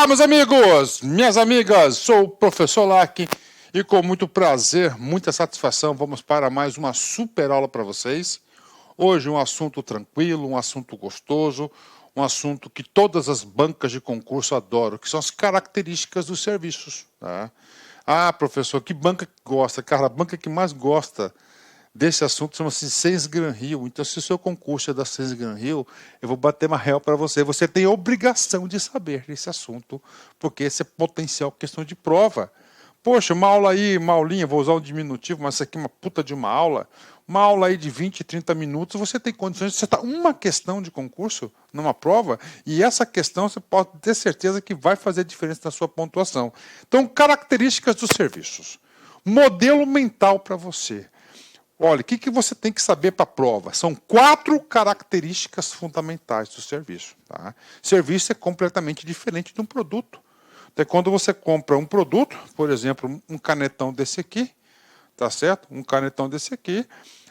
Olá, meus amigos, minhas amigas, sou o professor Lac e com muito prazer, muita satisfação, vamos para mais uma super aula para vocês. Hoje um assunto tranquilo, um assunto gostoso, um assunto que todas as bancas de concurso adoram, que são as características dos serviços. Tá? Ah, professor, que banca que gosta? Cara, a banca que mais gosta desse assunto chama-se Sens Gran Rio. Então, se o seu concurso é da Sens Gran Rio, eu vou bater uma réu para você. Você tem obrigação de saber desse assunto, porque esse é potencial questão de prova. Poxa, uma aula aí, uma aulinha, vou usar um diminutivo, mas isso aqui é uma puta de uma aula. Uma aula aí de 20, 30 minutos, você tem condições de acertar uma questão de concurso numa prova, e essa questão você pode ter certeza que vai fazer diferença na sua pontuação. Então, características dos serviços. Modelo mental para você. Olha, o que você tem que saber para a prova? São 4 características fundamentais do serviço. Tá? Serviço é completamente diferente de um produto. Então, quando você compra um produto, por exemplo, um canetão desse aqui, tá certo? Um canetão desse aqui,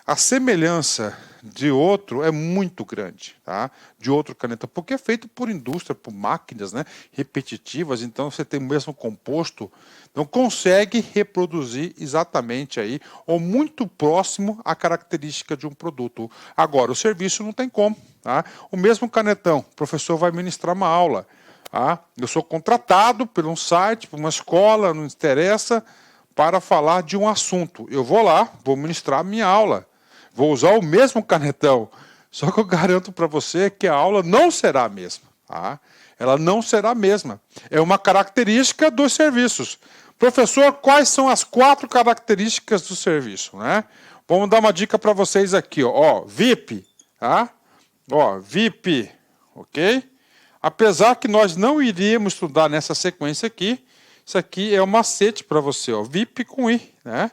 a semelhança de outro é muito grande, tá? De outro canetão, porque é feito por indústria, por máquinas, né? Repetitivas, então você tem o mesmo composto, então consegue reproduzir exatamente aí, ou muito próximo à característica de um produto. Agora, o serviço não tem como, tá? O mesmo canetão, o professor vai ministrar uma aula, tá? Eu sou contratado por um site, por uma escola, não interessa, para falar de um assunto. Eu vou lá, vou ministrar a minha aula. Vou usar o mesmo canetão. Só que eu garanto para você que a aula não será a mesma. Tá? Ela não será a mesma. É uma característica dos serviços. Professor, quais são as 4 características do serviço? Né? Vamos dar uma dica para vocês aqui. Ó, VIP. Tá? Ó, VIP. Ok? Apesar que nós não iríamos estudar nessa sequência aqui, isso aqui é um macete para você, ó, VIP com I, né?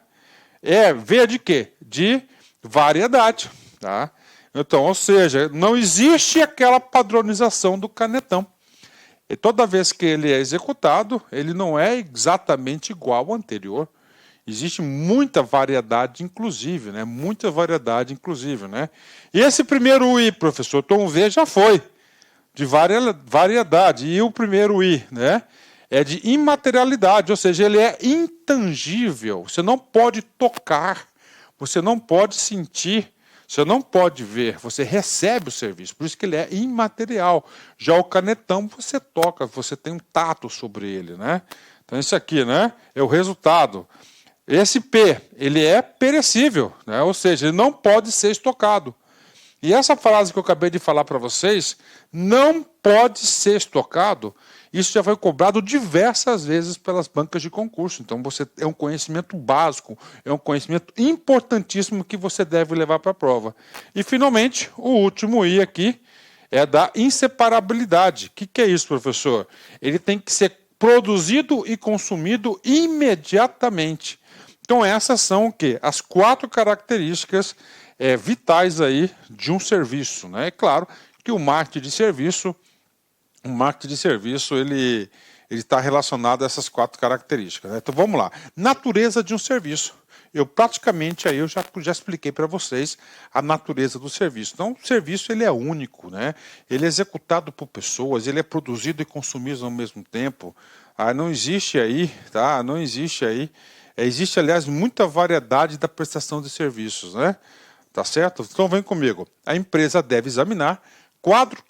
É V de quê? De variedade, tá? Então, ou seja, não existe aquela padronização do canetão. E toda vez que ele é executado, ele não é exatamente igual ao anterior. Existe muita variedade, inclusive, né? Muita variedade, inclusive, né? E esse primeiro I, professor, tom V já foi de variedade. E o primeiro I, né? É de imaterialidade, ou seja, ele é intangível. Você não pode tocar, você não pode sentir, você não pode ver, você recebe o serviço. Por isso que ele é imaterial. Já o canetão você toca, você tem um tato sobre ele, né? Então isso aqui, né, é o resultado. Esse P, ele é perecível, né? Ou seja, ele não pode ser estocado. E essa frase que eu acabei de falar para vocês, não pode ser estocado, isso já foi cobrado diversas vezes pelas bancas de concurso. Então, você é um conhecimento básico, é um conhecimento importantíssimo que você deve levar para a prova. E, finalmente, o último I aqui é da inseparabilidade. O que é isso, professor? Ele tem que ser produzido e consumido imediatamente. Então, essas são o quê? As 4 características vitais aí de um serviço, né? É claro que o marketing de serviço, ele está relacionado a essas 4 características, né? Então vamos lá. Natureza de um serviço. Eu praticamente aí eu já expliquei para vocês a natureza do serviço. Então o serviço ele é único, né? Ele é executado por pessoas, ele é produzido e consumido ao mesmo tempo. Não existe aí, tá? Não existe aí. Existe, aliás, muita variedade da prestação de serviços, né? Tá certo? Então vem comigo. A empresa deve examinar 4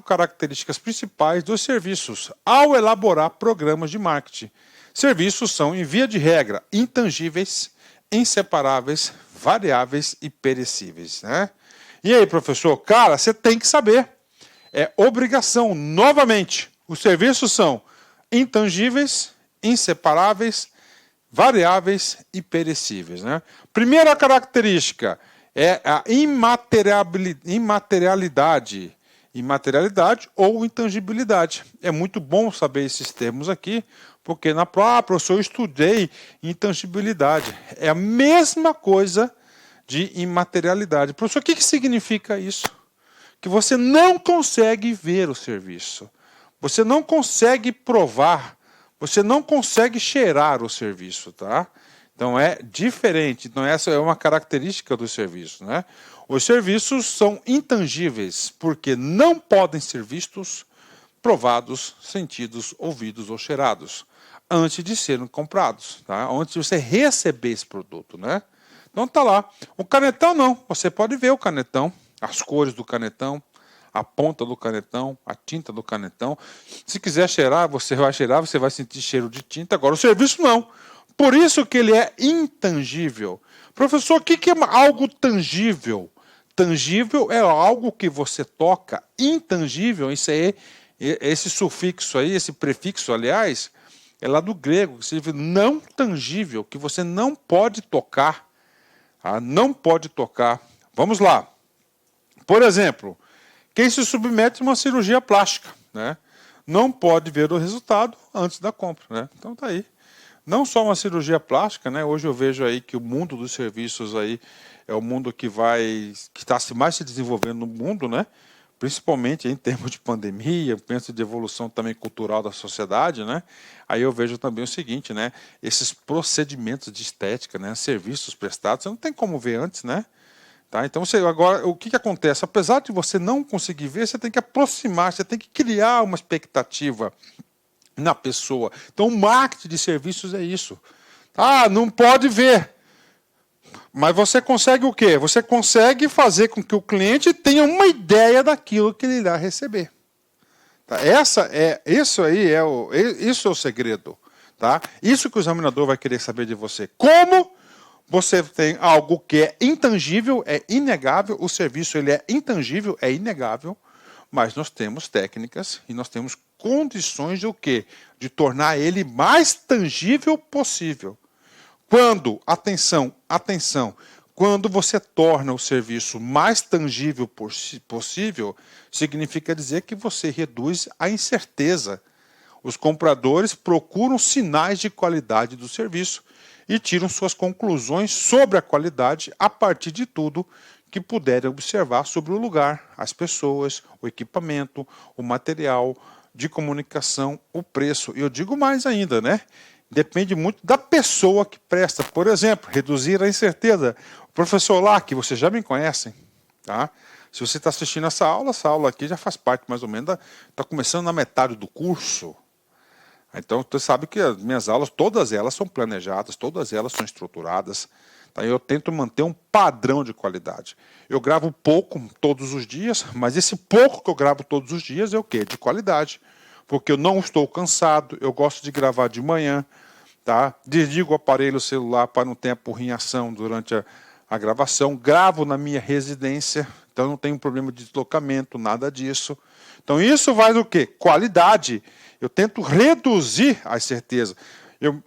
características principais dos serviços ao elaborar programas de marketing. Serviços são, em via de regra, intangíveis, inseparáveis, variáveis e perecíveis, né? E aí, professor? Cara, você tem que saber. É obrigação, novamente. Os serviços são intangíveis, inseparáveis, variáveis e perecíveis, né? Primeira característica é a imaterialidade. Imaterialidade ou intangibilidade. É muito bom saber esses termos aqui, porque na prova, professor, eu estudei intangibilidade. É a mesma coisa de imaterialidade. Professor, o que significa isso? Que você não consegue ver o serviço. Você não consegue provar. Você não consegue cheirar o serviço, tá? Então é diferente. Então essa é uma característica do serviço, né? Os serviços são intangíveis porque não podem ser vistos, provados, sentidos, ouvidos ou cheirados, antes de serem comprados, tá? Antes de você receber esse produto, né? Então tá lá. O canetão não, você pode ver o canetão, as cores do canetão, a ponta do canetão, a tinta do canetão. Se quiser cheirar, você vai sentir cheiro de tinta. Agora, o serviço não. Por isso que ele é intangível. Professor, o que é algo tangível? Tangível é algo que você toca. Intangível, isso aí, esse sufixo aí, esse prefixo, aliás, é lá do grego, que significa não tangível, que você não pode tocar. Tá? Não pode tocar. Vamos lá. Por exemplo, quem se submete a uma cirurgia plástica, né? Não pode ver o resultado antes da compra, né? Então tá aí. Não só uma cirurgia plástica, né? Hoje eu vejo aí que o mundo dos serviços aí é o mundo que está mais se desenvolvendo no mundo, né? Principalmente em termos de pandemia, penso de evolução também cultural da sociedade, né? Aí eu vejo também o seguinte, né? Esses procedimentos de estética, né? Serviços prestados, você não tem como ver antes, né? Tá? Então, agora, o que acontece? Apesar de você não conseguir ver, você tem que aproximar, você tem que criar uma expectativa na pessoa. Então, o marketing de serviços é isso. Ah, não pode ver. Mas você consegue o quê? Você consegue fazer com que o cliente tenha uma ideia daquilo que ele irá receber. Tá? Isso é o segredo. Tá? Isso que o examinador vai querer saber de você. Como você tem algo que é intangível, é inegável, o serviço ele é intangível, é inegável, mas nós temos técnicas e nós temos condições de o quê? De tornar ele mais tangível possível. Quando, atenção, quando você torna o serviço mais tangível possível, significa dizer que você reduz a incerteza. Os compradores procuram sinais de qualidade do serviço e tiram suas conclusões sobre a qualidade a partir de tudo que puderem observar sobre o lugar, as pessoas, o equipamento, o material de comunicação, o preço. E eu digo mais ainda, né? Depende muito da pessoa que presta. Por exemplo, reduzir a incerteza. O professor Lack, vocês já me conhecem, tá? Se você está assistindo essa aula aqui já faz parte mais ou menos, está começando na metade do curso. Então, você sabe que as minhas aulas, todas elas são planejadas, todas elas são estruturadas. Tá? Eu tento manter um padrão de qualidade. Eu gravo pouco todos os dias, mas esse pouco que eu gravo todos os dias é o quê? De qualidade. Porque eu não estou cansado, eu gosto de gravar de manhã. Tá? Desligo o aparelho celular para não ter a porrinhação durante a gravação. Gravo na minha residência, então não tenho problema de deslocamento, nada disso. Então isso vai do quê? Qualidade. Eu tento reduzir a incerteza.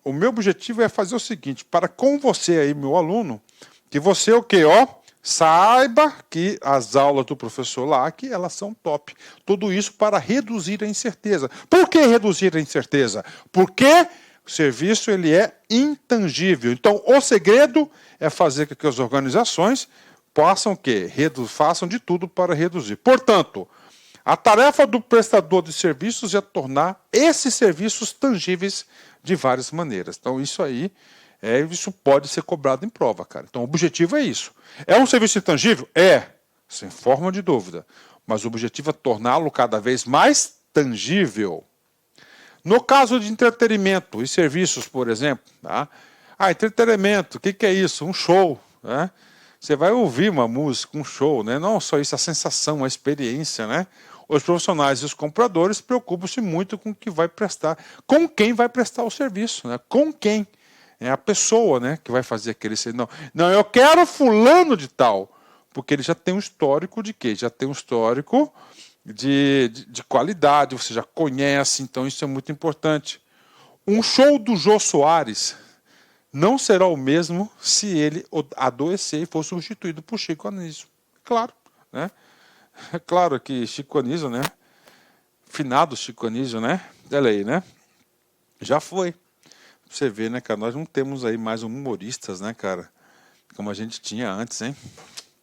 O meu objetivo é fazer o seguinte, para com você aí, meu aluno, que você o quê? Saiba que as aulas do professor Lack, elas são top. Tudo isso para reduzir a incerteza. Por que reduzir a incerteza? Porque o serviço ele é intangível. Então, o segredo é fazer com que as organizações possam o quê? Façam de tudo para reduzir. Portanto, a tarefa do prestador de serviços é tornar esses serviços tangíveis de várias maneiras. Então, isso pode ser cobrado em prova, cara. Então, o objetivo é isso. É um serviço intangível? É, sem forma de dúvida. Mas o objetivo é torná-lo cada vez mais tangível. No caso de entretenimento e serviços, por exemplo, tá? Entretenimento, o que é isso? Um show, né? Você vai ouvir uma música, um show, né? Não só isso, a sensação, a experiência, né? Os profissionais e os compradores preocupam-se muito com o que vai prestar, com quem vai prestar o serviço, né? Com quem? É a pessoa, né, que vai fazer aquele serviço. Não, eu quero fulano de tal, porque ele já tem um histórico de quê? Já tem um histórico de qualidade, você já conhece, então isso é muito importante. Um show do Jô Soares não será o mesmo se ele adoecer e for substituído por Chico Anísio. Claro, né? É claro que Chico Anísio, né? Finado Chico Anísio, né? Olha aí, né? Já foi. Você vê, né, cara? Nós não temos aí mais humoristas, né, cara? Como a gente tinha antes, hein?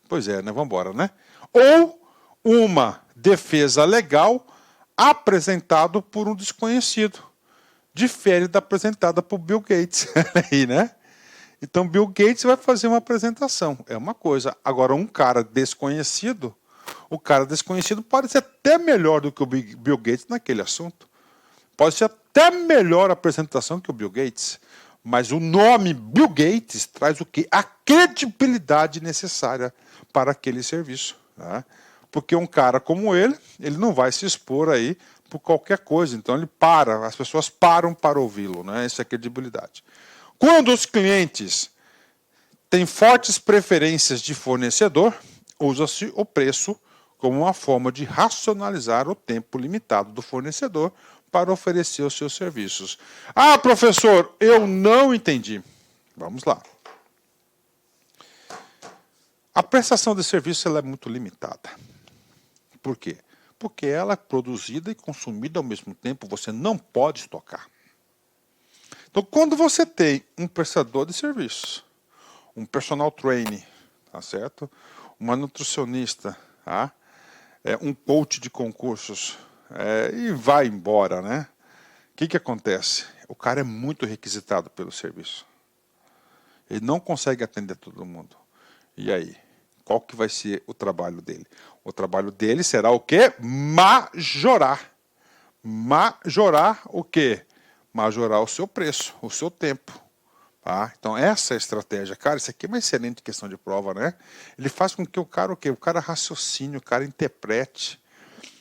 Pois é, né? Vamos embora, né? Ou uma defesa legal apresentado por um desconhecido. Difere da apresentada por Bill Gates. aí, né? Então, Bill Gates vai fazer uma apresentação. É uma coisa. Agora, um cara desconhecido O cara desconhecido pode ser até melhor do que o Bill Gates naquele assunto. Pode ser até melhor a apresentação que o Bill Gates. Mas o nome Bill Gates traz o quê? A credibilidade necessária para aquele serviço. Tá? Porque um cara como ele não vai se expor aí por qualquer coisa. Então ele para, as pessoas param para ouvi-lo. Né? Essa é a credibilidade. Quando os clientes têm fortes preferências de fornecedor, usa-se o preço como uma forma de racionalizar o tempo limitado do fornecedor para oferecer os seus serviços. Ah, professor, eu não entendi. Vamos lá. A prestação de serviço ela é muito limitada. Por quê? Porque ela é produzida e consumida ao mesmo tempo, você não pode estocar. Então, quando você tem um prestador de serviços, um personal trainer, tá certo? Uma nutricionista, tá? Um coach de concursos, e vai embora, né? O que acontece? O cara é muito requisitado pelo serviço. Ele não consegue atender todo mundo. E aí? Qual que vai ser o trabalho dele? O trabalho dele será o quê? Majorar. Majorar o quê? Majorar o seu preço, o seu tempo. Tá? Então, essa é a estratégia. Cara, isso aqui é uma excelente questão de prova, né? Ele faz com que o cara, o quê? O cara raciocine, o cara interprete.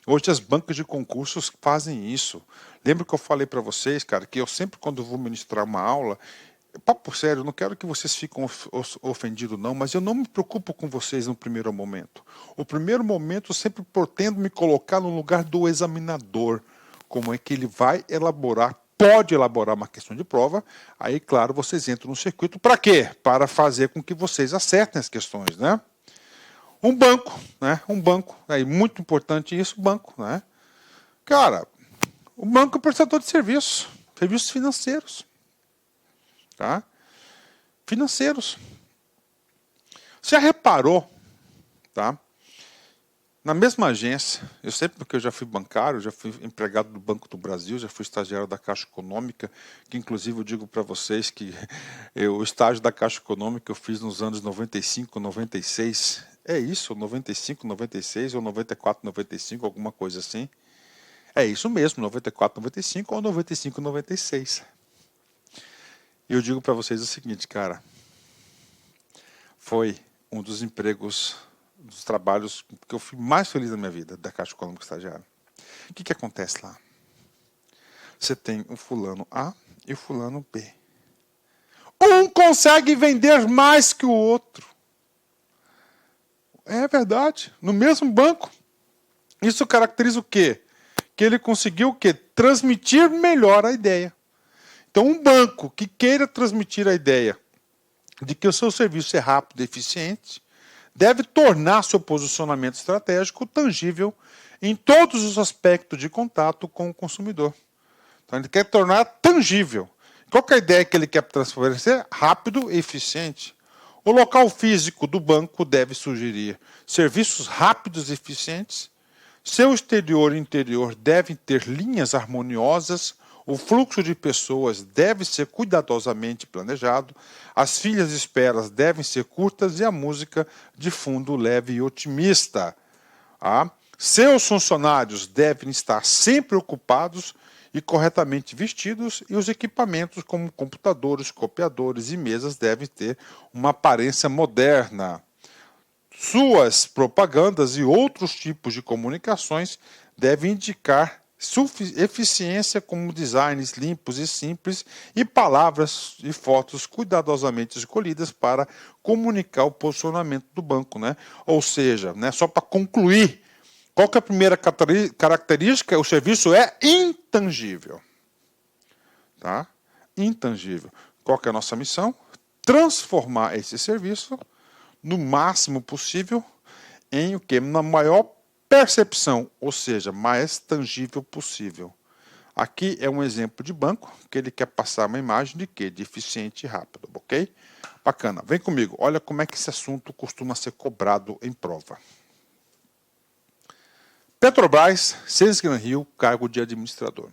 Hoje as bancas de concursos fazem isso. Lembra que eu falei para vocês, cara, que eu sempre quando vou ministrar uma aula, papo sério, eu não quero que vocês fiquem ofendidos não, mas eu não me preocupo com vocês no primeiro momento. O primeiro momento eu sempre pretendo me colocar no lugar do examinador. Como é que ele vai elaborar, pode elaborar uma questão de prova, aí claro, vocês entram no circuito para quê? Para fazer com que vocês acertem as questões, né? Um banco, né? Um banco, é muito importante isso, banco, né? Cara, o banco é prestador de serviços, serviços financeiros, tá? Financeiros. Você já reparou, tá? Na mesma agência, eu sempre, porque eu já fui bancário, já fui empregado do Banco do Brasil, já fui estagiário da Caixa Econômica, que inclusive eu digo para vocês que o estágio da Caixa Econômica eu fiz nos anos 95, 96, é isso, 95, 96 ou 94, 95, alguma coisa assim. É isso mesmo, 94, 95 ou 95, 96. E eu digo para vocês o seguinte, cara, foi um dos empregos, dos trabalhos que eu fui mais feliz na minha vida, da Caixa Econômica Estagiária. O que acontece lá? Você tem o fulano A e o fulano B. Um consegue vender mais que o outro. É verdade. No mesmo banco. Isso caracteriza o quê? Que ele conseguiu o quê? Transmitir melhor a ideia. Então, um banco que queira transmitir a ideia de que o seu serviço é rápido e eficiente, deve tornar seu posicionamento estratégico tangível em todos os aspectos de contato com o consumidor. Então, ele quer tornar tangível. Qual que é a ideia que ele quer transferir? Rápido e eficiente. O local físico do banco deve sugerir serviços rápidos e eficientes. Seu exterior e interior devem ter linhas harmoniosas. O fluxo de pessoas deve ser cuidadosamente planejado, as filas de espera devem ser curtas e a música de fundo leve e otimista. Seus funcionários devem estar sempre ocupados e corretamente vestidos e os equipamentos como computadores, copiadores e mesas devem ter uma aparência moderna. Suas propagandas e outros tipos de comunicações devem indicar eficiência como designs limpos e simples e palavras e fotos cuidadosamente escolhidas para comunicar o posicionamento do banco, né? Ou seja, né, só para concluir, qual que é a primeira característica? O serviço é intangível. Tá? Intangível. Qual que é a nossa missão? Transformar esse serviço no máximo possível em o que? Na maior percepção, ou seja, mais tangível possível. Aqui é um exemplo de banco que ele quer passar uma imagem de quê? De eficiente e rápido, ok? Bacana. Vem comigo. Olha como é que esse assunto costuma ser cobrado em prova. Petrobras, Sales Gran Rio, cargo de administrador.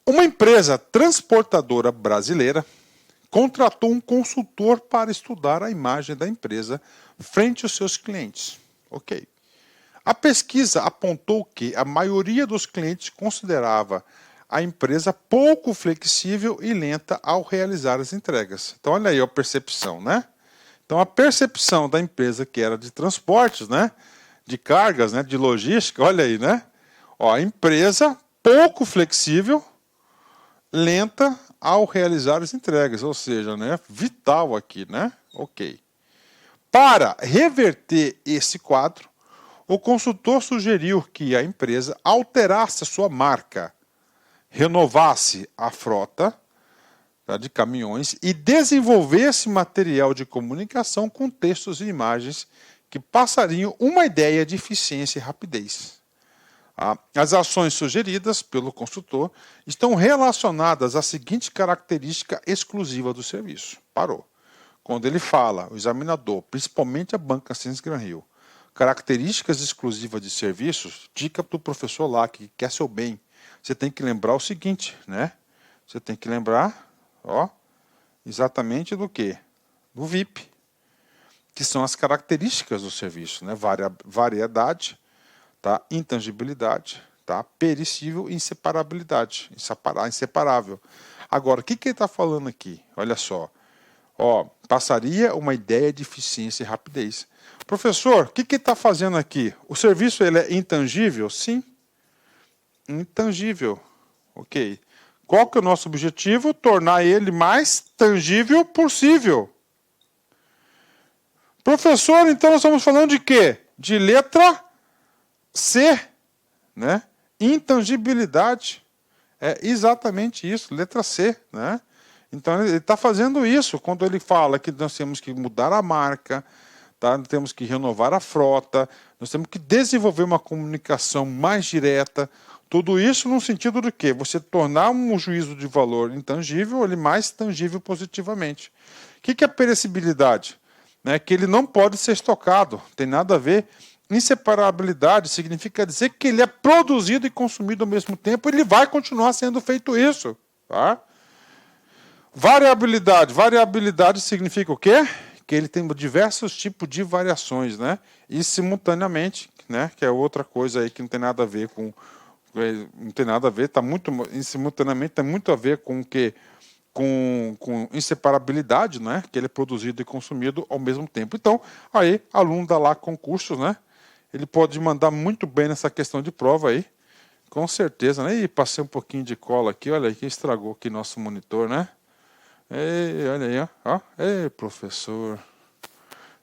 Uma empresa transportadora brasileira contratou um consultor para estudar a imagem da empresa frente aos seus clientes. Ok. A pesquisa apontou que a maioria dos clientes considerava a empresa pouco flexível e lenta ao realizar as entregas. Então, olha aí a percepção, né? Então, a percepção da empresa que era de transportes, né? De cargas, né? De logística, olha aí, né? Ó, a empresa pouco flexível, lenta ao realizar as entregas, ou seja, né? Vital aqui, né? Ok. Para reverter esse quadro, o consultor sugeriu que a empresa alterasse a sua marca, renovasse a frota, tá, de caminhões e desenvolvesse material de comunicação com textos e imagens que passariam uma ideia de eficiência e rapidez. As ações sugeridas pelo consultor estão relacionadas à seguinte característica exclusiva do serviço. Parou. Quando ele fala, o examinador, principalmente a banca Sims Gran Rio, características exclusivas de serviços, dica para o professor lá que quer seu bem. Você tem que lembrar o seguinte, né? Você tem que lembrar, ó, exatamente do quê? Do VIP, que são as características do serviço, né? Variedade, tá? Intangibilidade, tá? Perecível e inseparabilidade, inseparável. Agora, o que ele está falando aqui? Olha só. Ó, passaria uma ideia de eficiência e rapidez. Professor, o que ele está fazendo aqui? O serviço ele é intangível? Sim. Intangível. Ok. Qual que é o nosso objetivo? Tornar ele mais tangível possível. Professor, então nós estamos falando de quê? De letra C, né? Intangibilidade. É exatamente isso, letra C, né? Então ele está fazendo isso quando ele fala que nós temos que mudar a marca, tá? Nós temos que renovar a frota, nós temos que desenvolver uma comunicação mais direta. Tudo isso no sentido de quê? Você tornar um juízo de valor intangível ele mais tangível positivamente. O que é perecibilidade? Né? Que ele não pode ser estocado, tem nada a ver. Inseparabilidade significa dizer que ele é produzido e consumido ao mesmo tempo, ele vai continuar sendo feito isso. Tá? Variabilidade significa o quê? Que ele tem diversos tipos de variações, né? E simultaneamente, né? Que é outra coisa aí que não tem nada a ver com, não tem nada a ver, tá muito, simultaneamente tem muito a ver com o que com inseparabilidade, né? Que ele é produzido e consumido ao mesmo tempo. Então, aí aluno dá lá concursos, né? Ele pode mandar muito bem nessa questão de prova aí, com certeza, né? E passei um pouquinho de cola aqui, olha aí que estragou aqui nosso monitor, né? Ei, olha aí, ó. Ei, professor.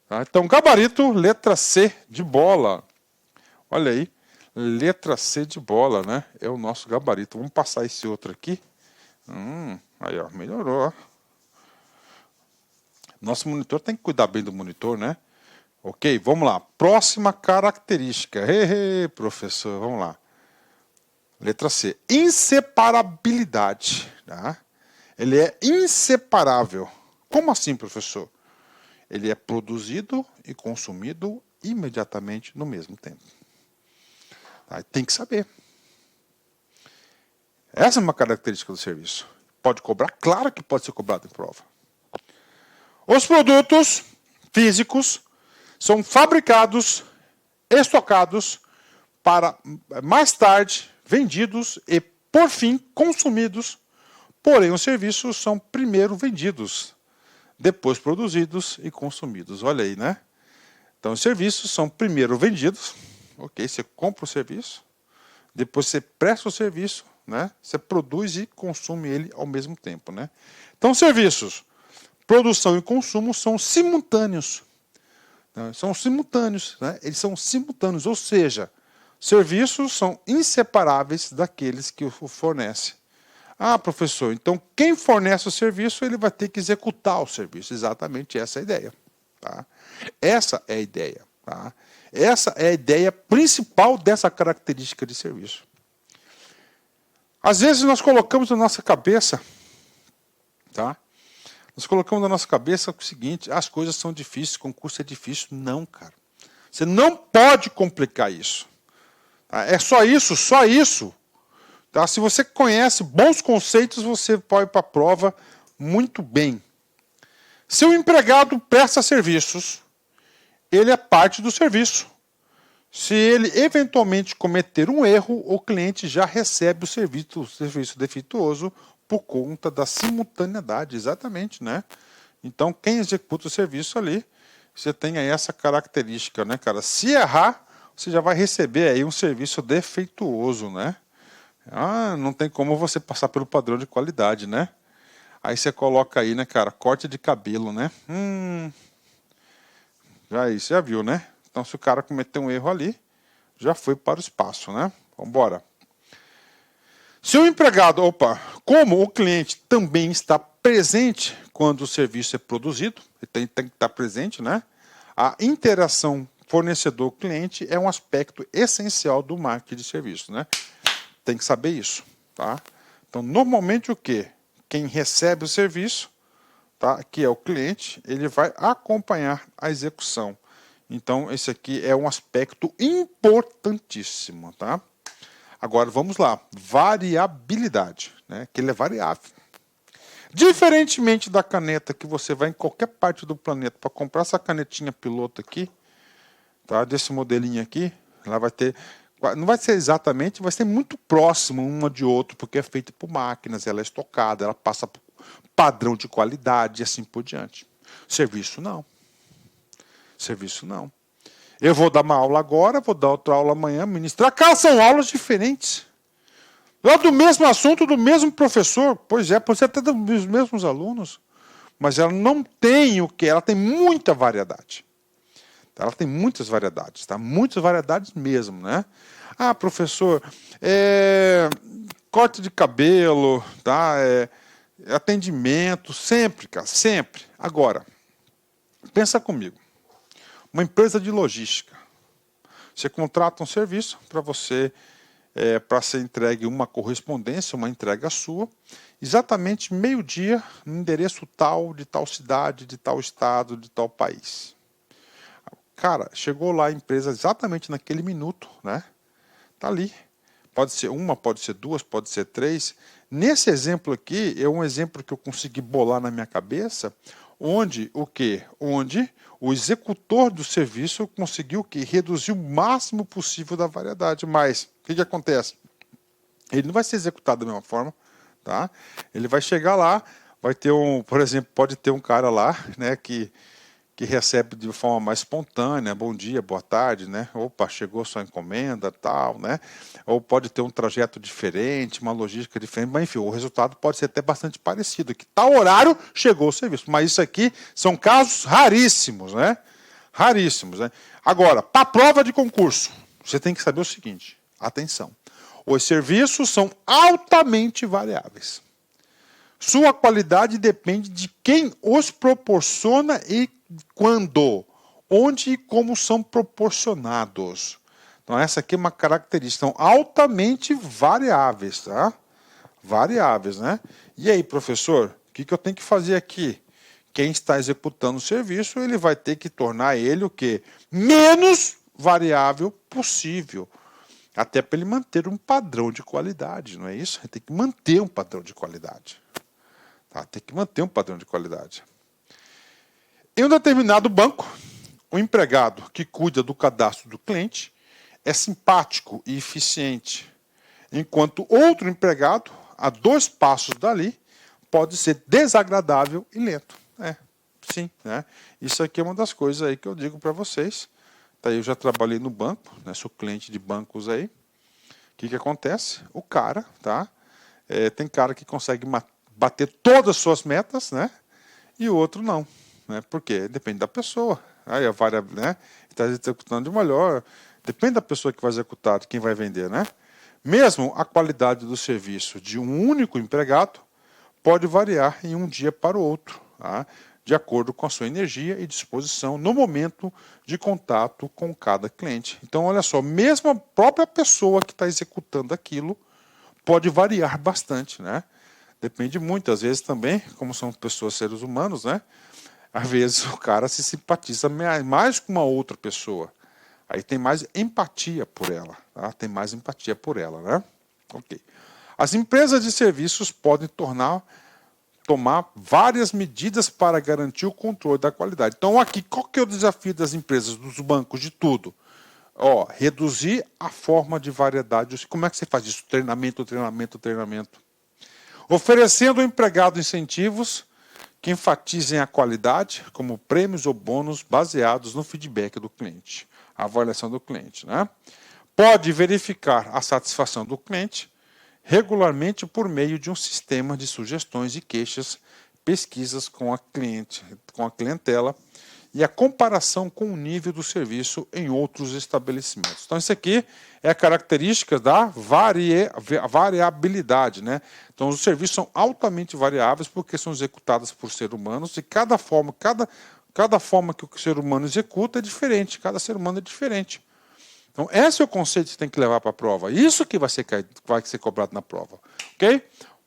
Tá, então, gabarito, letra C de bola. Olha aí, letra C de bola, né? É o nosso gabarito. Vamos passar esse outro aqui. Aí, ó, melhorou, ó. Nosso monitor tem que cuidar bem do monitor, né? Ok, vamos lá. Próxima característica. Professor, vamos lá. Letra C. Inseparabilidade. Tá? Ele é inseparável. Como assim, professor? Ele é produzido e consumido imediatamente no mesmo tempo. Tá? Tem que saber. Essa é uma característica do serviço. Pode cobrar? Claro que pode ser cobrado em prova. Os produtos físicos são fabricados, estocados, para mais tarde vendidos e, por fim, consumidos. Porém, os serviços são primeiro vendidos, depois produzidos e consumidos. Olha aí, né? Então, os serviços são primeiro vendidos, ok? Você compra o serviço, depois você presta o serviço, né? Você produz e consome ele ao mesmo tempo, né? Então, serviços, produção e consumo são simultâneos. Né? São simultâneos, né? Eles são simultâneos, ou seja, serviços são inseparáveis daqueles que o fornecem. Ah, professor, então quem fornece o serviço, ele vai ter que executar o serviço. Exatamente essa é a ideia. Tá? Essa é a ideia. Tá? Essa é a ideia principal dessa característica de serviço. Às vezes nós colocamos na nossa cabeça, tá? Nós colocamos na nossa cabeça o seguinte, as coisas são difíceis, concurso é difícil. Não, cara. Você não pode complicar isso. Tá? É só isso, só isso. Tá? Se você conhece bons conceitos, você pode ir para a prova muito bem. Se o empregado presta serviços, ele é parte do serviço. Se ele eventualmente cometer um erro, o cliente já recebe o serviço defeituoso por conta da simultaneidade, exatamente, né? Então, quem executa o serviço ali, você tem aí essa característica, né, cara? Se errar, você já vai receber aí um serviço defeituoso, né? Ah, não tem como você passar pelo padrão de qualidade, né? Aí você coloca aí, né, cara, corte de cabelo, né? Já viu, né? Então, se o cara cometer um erro ali, já foi para o espaço, né? Vamos embora. Se o empregado, como o cliente também está presente quando o serviço é produzido, ele tem que estar presente, né? A interação fornecedor-cliente é um aspecto essencial do marketing de serviço, né? Tem que saber isso, tá? Então, normalmente o quê? Quem recebe o serviço, tá? Que é o cliente, ele vai acompanhar a execução. Então, esse aqui é um aspecto importantíssimo, tá? Agora, vamos lá. Variabilidade, né? Que ele é variável. Diferentemente da caneta que você vai em qualquer parte do planeta para comprar essa canetinha piloto aqui, tá? Desse modelinho aqui, ela vai ter... Não vai ser exatamente, vai ser muito próximo uma de outra, porque é feita por máquinas, ela é estocada, ela passa por padrão de qualidade e assim por diante. Serviço não. Serviço não. Eu vou dar uma aula agora, vou dar outra aula amanhã, ministrar. Cara, são aulas diferentes. Lá do mesmo assunto, do mesmo professor. Pois é, pode ser até dos mesmos alunos. Mas ela não tem o que? Ela tem muita variedade. Ela tem muitas variedades, tá? Muitas variedades mesmo, né? Ah, professor, corte de cabelo, tá? Atendimento, sempre, cara, sempre. Agora, pensa comigo. Uma empresa de logística. Você contrata um serviço para você, para ser entregue uma correspondência, uma entrega sua, exatamente meio-dia, no endereço tal, de tal cidade, de tal estado, de tal país. Cara, chegou lá a empresa exatamente naquele minuto, né? Tá ali. Pode ser uma, pode ser duas, pode ser três. Nesse exemplo aqui, é um exemplo que eu consegui bolar na minha cabeça, onde o quê? Onde o executor do serviço conseguiu o quê? Reduzir o máximo possível da variedade. Mas, o que acontece? Ele não vai ser executado da mesma forma, tá? Ele vai chegar lá, vai ter por exemplo, pode ter um cara lá, né, que recebe de forma mais espontânea, bom dia, boa tarde, né? Opa, chegou sua encomenda, tal, né? Ou pode ter um trajeto diferente, uma logística diferente, mas enfim, o resultado pode ser até bastante parecido, que tal horário chegou o serviço. Mas isso aqui são casos raríssimos, né? Raríssimos, né? Agora, para a prova de concurso, você tem que saber o seguinte, atenção, os serviços são altamente variáveis. Sua qualidade depende de quem os proporciona e quando, onde e como são proporcionados. Então, essa aqui é uma característica. São altamente variáveis, tá? Variáveis, né? E aí, professor, o que eu tenho que fazer aqui? Quem está executando o serviço, ele vai ter que tornar ele o quê? Menos variável possível. Até para ele manter um padrão de qualidade, não é isso? Ele tem que manter um padrão de qualidade. Tá? Tem que manter um padrão de qualidade. Em um determinado banco, o empregado que cuida do cadastro do cliente é simpático e eficiente, enquanto outro empregado, a 2 passos dali, pode ser desagradável e lento. Sim, né? Isso aqui é uma das coisas aí que eu digo para vocês. Tá, eu já trabalhei no banco, né? Sou cliente de bancos aí. O que acontece? O cara, tá? Tem cara que consegue bater todas as suas metas, né? E o outro não. Né? Por quê? Depende da pessoa. Aí a variável, né? Está executando de melhor. Depende da pessoa que vai executar, de quem vai vender, né? Mesmo a qualidade do serviço de um único empregado pode variar em um dia para o outro, tá? De acordo com a sua energia e disposição no momento de contato com cada cliente. Então, olha só, mesmo a própria pessoa que está executando aquilo pode variar bastante, né? Depende muito, às vezes também, como são pessoas, seres humanos, né? Às vezes o cara se simpatiza mais com uma outra pessoa. Aí tem mais empatia por ela, tá? Tem mais empatia por ela, né? Ok. As empresas de serviços podem tomar várias medidas para garantir o controle da qualidade. Então aqui, qual que é o desafio das empresas, dos bancos, de tudo? Ó, reduzir a forma de variedade. Como é que você faz isso? Treinamento. Oferecendo ao empregado incentivos que enfatizem a qualidade, como prêmios ou bônus baseados no feedback do cliente, a avaliação do cliente, né? Pode verificar a satisfação do cliente regularmente por meio de um sistema de sugestões e queixas, pesquisas com a clientela e a comparação com o nível do serviço em outros estabelecimentos. Então, isso aqui é a característica da variabilidade, né? Então, os serviços são altamente variáveis porque são executados por seres humanos e cada forma que o ser humano executa é diferente, cada ser humano é diferente. Então, esse é o conceito que você tem que levar para a prova. Isso que vai ser cobrado na prova. Ok?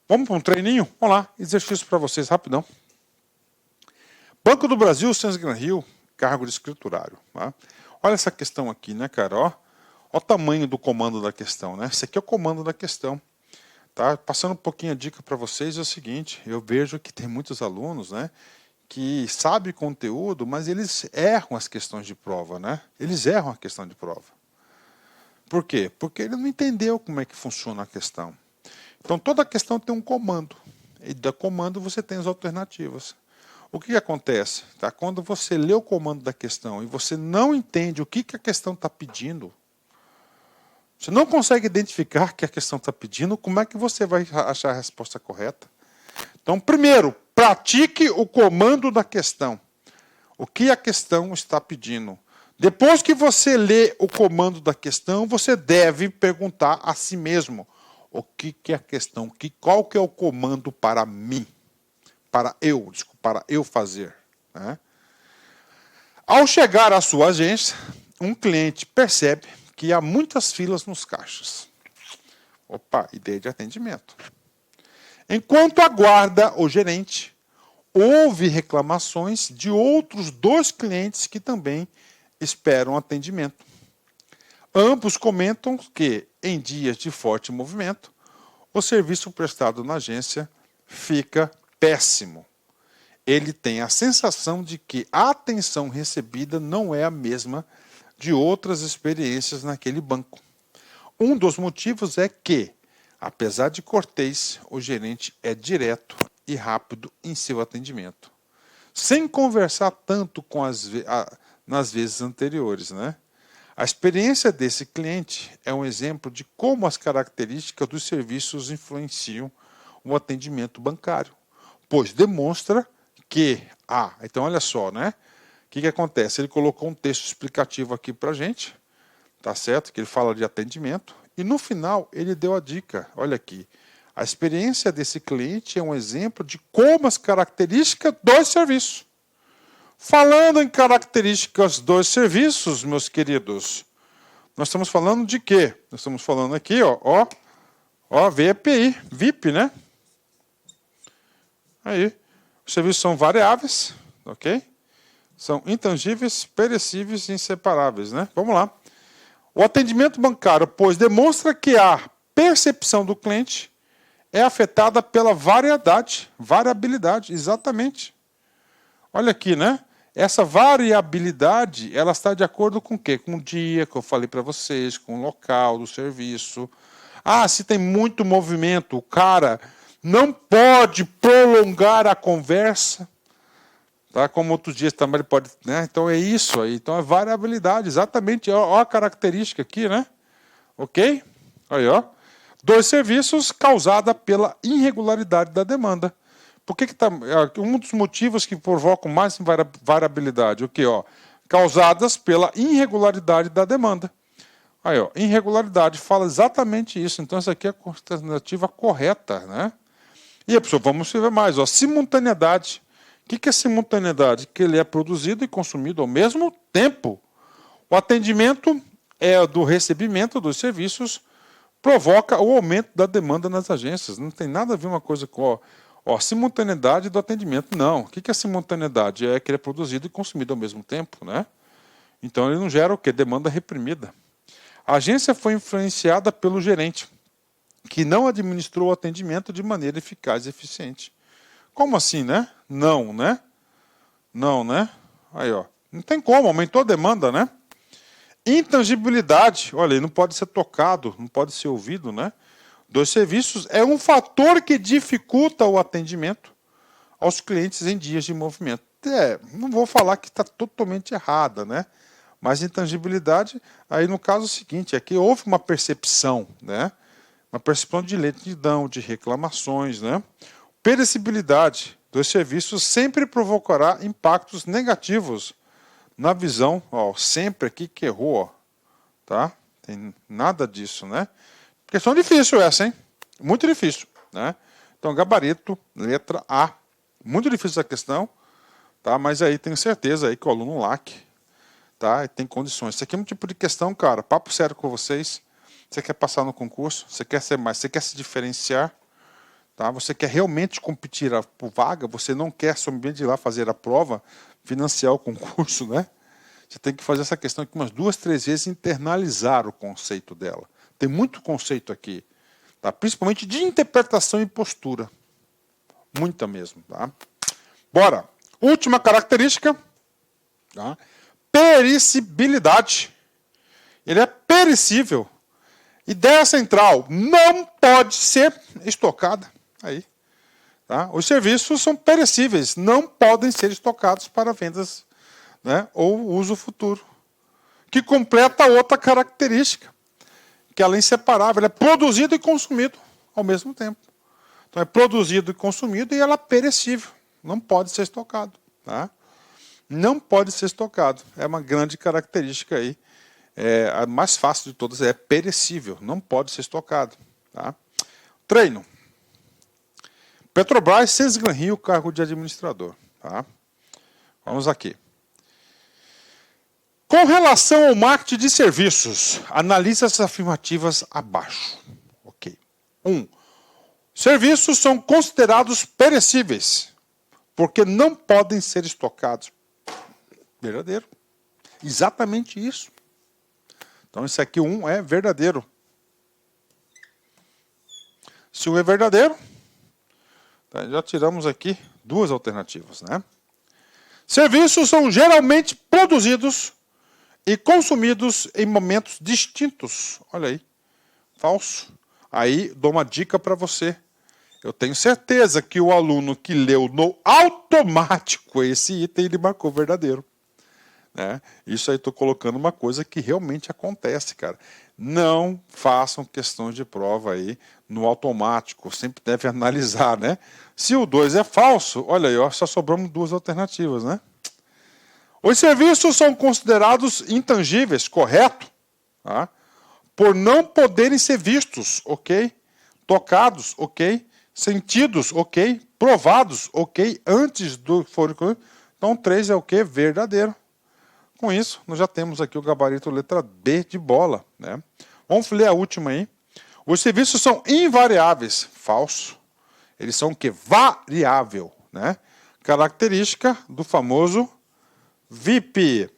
Vamos para um treininho? Vamos lá, exercício para vocês, rapidão. Banco do Brasil, Santos Gran Rio, cargo de escriturário. Tá? Olha essa questão aqui, né, cara? Ó o tamanho do comando da questão, né? Esse aqui é o comando da questão. Tá? Passando um pouquinho a dica para vocês é o seguinte, eu vejo que tem muitos alunos, né, que sabem conteúdo, mas eles erram as questões de prova, né? Eles erram a questão de prova. Por quê? Porque ele não entendeu como é que funciona a questão. Então, toda questão tem um comando. E da comando você tem as alternativas. O que acontece? Tá? Quando você lê o comando da questão e você não entende o que a questão está pedindo, você não consegue identificar o que a questão está pedindo, como é que você vai achar a resposta correta? Então, primeiro, pratique o comando da questão. O que a questão está pedindo. Depois que você lê o comando da questão, você deve perguntar a si mesmo o que é a questão, qual que é o comando para mim, para eu fazer. Né? Ao chegar à sua agência, um cliente percebe que há muitas filas nos caixas. Opa, ideia de atendimento. Enquanto aguarda o gerente, houve reclamações de outros 2 clientes que também esperam atendimento. Ambos comentam que, em dias de forte movimento, o serviço prestado na agência fica péssimo. Ele tem a sensação de que a atenção recebida não é a mesma de outras experiências naquele banco. Um dos motivos é que, apesar de cortês, o gerente é direto e rápido em seu atendimento, sem conversar tanto com nas vezes anteriores, né? A experiência desse cliente é um exemplo de como as características dos serviços influenciam o atendimento bancário, pois demonstra que então olha só, né? O que acontece? Ele colocou um texto explicativo aqui para a gente, tá certo? Que ele fala de atendimento e no final ele deu a dica, olha aqui. A experiência desse cliente é um exemplo de como as características dos serviços. Falando em características dos serviços, meus queridos, nós estamos falando de quê? Nós estamos falando aqui, ó VIP, né? Aí, os serviços são variáveis, ok? São intangíveis, perecíveis e inseparáveis, né? Vamos lá. O atendimento bancário, pois, demonstra que a percepção do cliente é afetada pela variabilidade, exatamente. Olha aqui, né? Essa variabilidade, ela está de acordo com o quê? Com o dia que eu falei para vocês, com o local do serviço. Se tem muito movimento, o cara não pode prolongar a conversa, tá? Como outros dias também ele pode, né? Então é isso aí. Então é variabilidade, exatamente. Olha a característica aqui, né? Ok? Aí, ó. 2 serviços causada pela irregularidade da demanda. Por que tá um dos motivos que provocam mais variabilidade? O que, ó? Causadas pela irregularidade da demanda. Aí, ó, irregularidade fala exatamente isso. Então essa aqui é a alternativa correta, né? E a pessoa, vamos ver mais, ó, simultaneidade. O que é simultaneidade? Que ele é produzido e consumido ao mesmo tempo. O atendimento do recebimento dos serviços provoca o aumento da demanda nas agências. Não tem nada a ver uma coisa com simultaneidade do atendimento. Não. O que é simultaneidade? É que ele é produzido e consumido ao mesmo tempo, né? Então ele não gera o quê? Demanda reprimida. A agência foi influenciada pelo gerente, que não administrou o atendimento de maneira eficaz e eficiente. Como assim, né? Não, né? Não, né? Aí, ó. Não tem como, aumentou a demanda, né? Intangibilidade, olha, ele não pode ser tocado, não pode ser ouvido, né? Dos serviços é um fator que dificulta o atendimento aos clientes em dias de movimento. Não vou falar que está totalmente errada, né? Mas intangibilidade, aí no caso é o seguinte, é que houve uma percepção, né? Uma percepção de lentidão, de reclamações, né? Perecibilidade dos serviços sempre provocará impactos negativos na visão, ó, sempre aqui que errou, ó, tá? Tem nada disso, né? Questão difícil essa, hein? Muito difícil, né? Então, gabarito, letra A. Muito difícil essa questão, tá? Mas aí tenho certeza aí que o aluno LAC, tá? E tem condições. Isso aqui é um tipo de questão, cara, papo sério com vocês. Você quer passar no concurso? Você quer ser mais? Você quer se diferenciar? Tá? Você quer realmente competir por vaga? Você não quer somente ir lá fazer a prova, financiar o concurso, né? Você tem que fazer essa questão aqui umas 2, 3 vezes, internalizar o conceito dela. Tem muito conceito aqui, tá? Principalmente de interpretação e postura. Muita mesmo, tá? Bora! Última característica, tá? Perecibilidade. Ele é perecível. Ideia central, não pode ser estocada. Aí, tá? Os serviços são perecíveis, não podem ser estocados para vendas, né, ou uso futuro. Que completa outra característica, que ela é inseparável, ela é produzido e consumido ao mesmo tempo. Então é produzido e consumido e ela é perecível, não pode ser estocado. Tá? Não pode ser estocado, é uma grande característica aí. A mais fácil de todas é perecível, não pode ser estocado. Tá? Treino. Petrobras, Sesgran Rio, cargo de administrador. Tá? Vamos aqui. Com relação ao marketing de serviços, analise as afirmativas abaixo. Ok. 1. Serviços são considerados perecíveis, porque não podem ser estocados. Verdadeiro. Exatamente isso. Então, esse aqui, 1 é verdadeiro. Se 1 é verdadeiro, tá, já tiramos aqui 2 alternativas, né? Serviços são geralmente produzidos e consumidos em momentos distintos. Olha aí, falso. Aí, dou uma dica para você. Eu tenho certeza que o aluno que leu no automático esse item, ele marcou verdadeiro. Né? Isso aí estou colocando uma coisa que realmente acontece, cara. Não façam questões de prova aí no automático, sempre deve analisar, né? Se o 2 é falso, olha aí, ó, só sobramos 2 alternativas, né? Os serviços são considerados intangíveis, correto? Tá? Por não poderem ser vistos, ok? Tocados, ok? Sentidos, ok? Provados, ok? Antes do fôlego. Então, 3 é o que? Verdadeiro. Com isso, nós já temos aqui o gabarito letra B de bola. Né? Vamos ler a última aí. Os serviços são invariáveis. Falso. Eles são o que? Variável. Né? Característica do famoso VIP.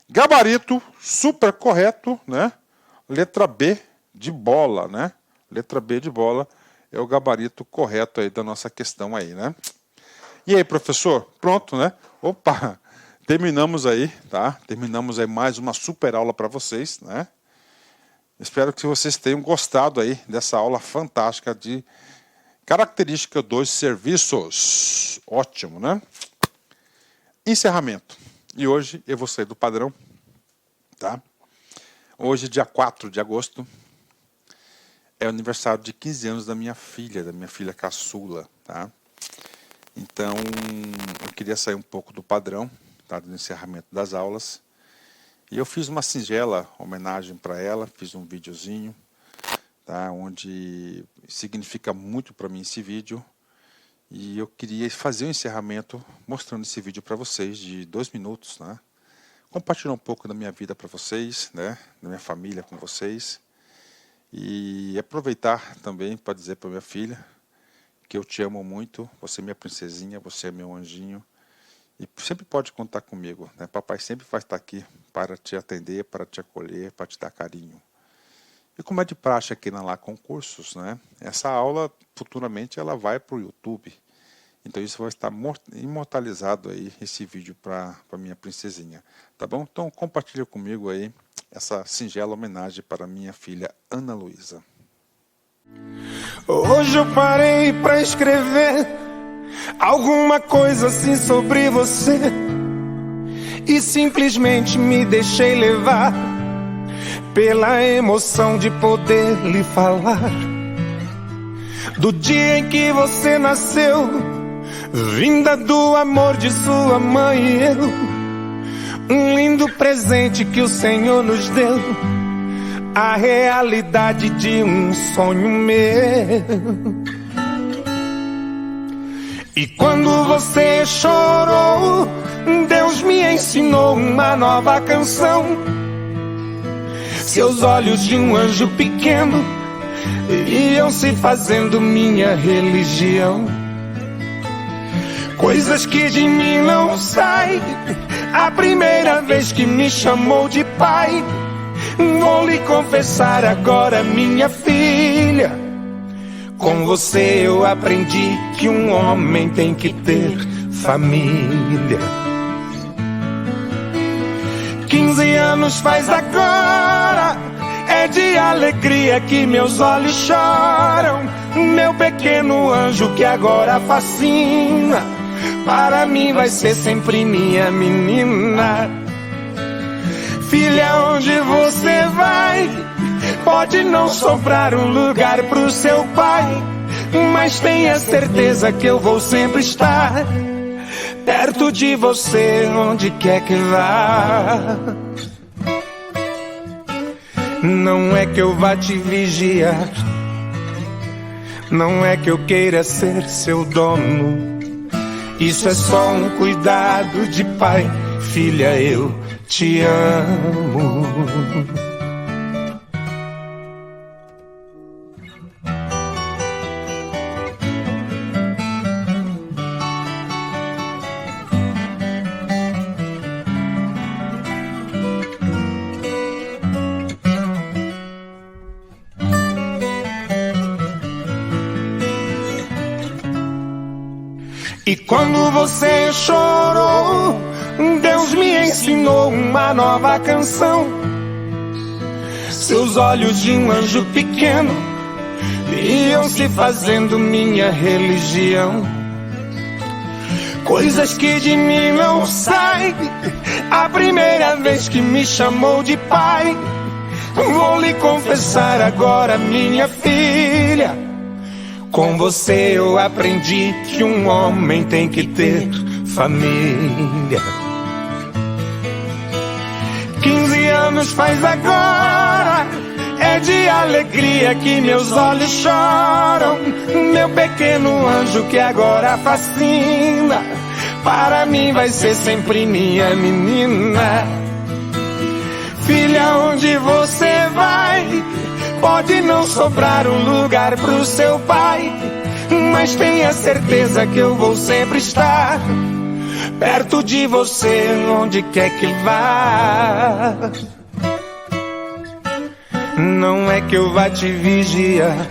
Gabarito super correto. Né? Letra B de bola. Né? Letra B de bola é o gabarito correto aí da nossa questão aí. Né? E aí, professor? Pronto, né? Opa! Terminamos aí, tá? Terminamos aí mais uma super aula para vocês, né? Espero que vocês tenham gostado aí dessa aula fantástica de característica dos serviços. Ótimo, né? Encerramento. E hoje eu vou sair do padrão, tá? Hoje, dia 4 de agosto, é o aniversário de 15 anos da minha filha caçula, tá? Então, eu queria sair um pouco do padrão, tá, do encerramento das aulas. E eu fiz uma singela homenagem para ela, fiz um videozinho, tá, onde significa muito para mim esse vídeo. E eu queria fazer um encerramento mostrando esse vídeo para vocês de 2 minutos, né? Compartilhar um pouco da minha vida para vocês, né, da minha família com vocês. E aproveitar também para dizer para minha filha que eu te amo muito, você é minha princesinha, você é meu anjinho. E sempre pode contar comigo, né? Papai sempre vai estar aqui para te atender, para te acolher, para te dar carinho. E como é de praxe aqui na Lá Concursos, né? Essa aula, futuramente, ela vai para o YouTube. Então isso vai estar imortalizado aí, esse vídeo para minha princesinha. Tá bom? Então compartilha comigo aí essa singela homenagem para minha filha Ana Luísa. Hoje eu parei pra escrever alguma coisa assim sobre você e simplesmente me deixei levar pela emoção de poder lhe falar do dia em que você nasceu, vinda do amor de sua mãe e eu, um lindo presente que o Senhor nos deu, a realidade de um sonho meu. E quando você chorou, Deus me ensinou uma nova canção. Seus olhos de um anjo pequeno iam se fazendo minha religião. Coisas que de mim não saem, a primeira vez que me chamou de pai. Vou lhe confessar agora, minha filha, com você eu aprendi que um homem tem que ter família. 15 anos faz agora, é de alegria que meus olhos choram. Meu pequeno anjo que agora fascina, para mim vai ser sempre minha menina. Filha, onde você vai, pode não sobrar um lugar pro seu pai, mas tenha certeza que eu vou sempre estar perto de você, onde quer que vá. Não é que eu vá te vigiar, não é que eu queira ser seu dono. Isso é só um cuidado de pai. Filha, eu te amo. E quando você chorou, Deus me ensinou uma nova canção. Seus olhos de um anjo pequeno iam se fazendo minha religião. Coisas que de mim não saem, a primeira vez que me chamou de pai. Vou lhe confessar agora, minha filha, com você eu aprendi que um homem tem que ter família. 15 anos faz agora, é de alegria que meus olhos choram. Meu pequeno anjo que agora fascina, para mim vai ser sempre minha menina. Filha, onde você vai, pode não sobrar um lugar pro seu pai, mas tenha certeza que eu vou sempre estar perto de você, onde quer que vá. Não é que eu vá te vigiar,